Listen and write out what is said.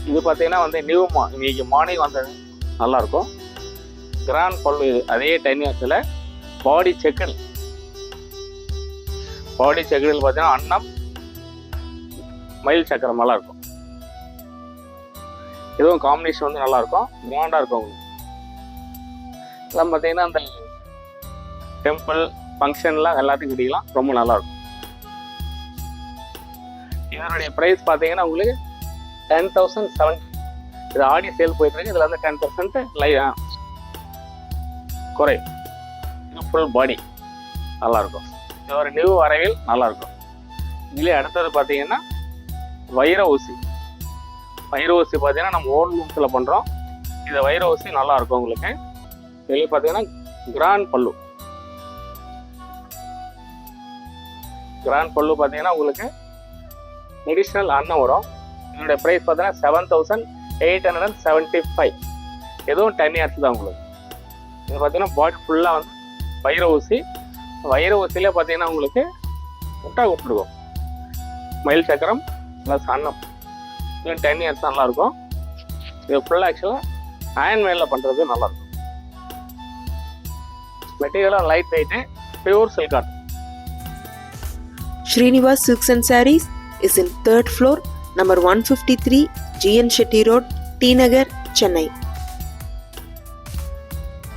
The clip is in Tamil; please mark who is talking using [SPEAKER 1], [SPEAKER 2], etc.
[SPEAKER 1] இது பார்த்தீங்கன்னா வந்து இன்னைக்கு மார்னிங் வந்தது நல்லாயிருக்கும். கிராண்ட் பல்லு இது. அதே 10 இயர்ஸில் பாடி செக்கல் பார்த்தீங்கன்னா அன்னம் மயில் சக்கரம் நல்லா இருக்கும். இதுவும் காம்பினேஷன் வந்து நல்லாயிருக்கும், கிராண்டாக இருக்கும் உங்களுக்கு. இதெல்லாம் பார்த்தீங்கன்னா அந்த டெம்பிள் ஃபங்க்ஷன்லாம் எல்லாத்துக்கும் கிடைக்கலாம், ரொம்ப நல்லாயிருக்கும். இதனுடைய ப்ரைஸ் பார்த்தீங்கன்னா உங்களுக்கு 10,007. இது ஆடி சேல் போயிட்டு இருக்கு. இதில் வந்து 10% குறையும். இது ஃபுல் பாடி நல்லாயிருக்கும். இது ஒரு நியூ வரவில் நல்லாயிருக்கும். இதுலேயே அடுத்தது பார்த்தீங்கன்னா வைர ஊசி பார்த்தீங்கன்னா நம்ம ஓன் லூப்ஸில் பண்ணுறோம். இது வைர ஊசி நல்லாயிருக்கும் உங்களுக்கு. இதுலேயே பார்த்தீங்கன்னா கிராண்ட் பல்லு பார்த்தீங்கன்னா உங்களுக்கு ட்ரெடிஷ்னல் அன்னம் வரும். இதனுடைய ப்ரைஸ் பார்த்தீங்கன்னா 7,875. எதுவும் 10 இயர்ஸ் தான் உங்களுக்கு. இது பார்த்தீங்கன்னா பாடி ஃபுல்லாக வந்து வைர ஊசியிலே பார்த்தீங்கன்னா உங்களுக்கு முட்டை கொடுத்துருக்கும். மயில் சக்கரம் ப்ளஸ் அன்னம். இது 10 இயர்ஸ் நல்லாயிருக்கும். இது ஃபுல்லாக ஆக்சுவலாக அயன் மேலில் பண்ணுறது நல்லாயிருக்கும். மெட்டீரியலாக light weight, pure silk cotton.
[SPEAKER 2] Srinivas Silks and Sarees is in 3rd floor, number 153, GN Shetty Road, T Nagar, Chennai.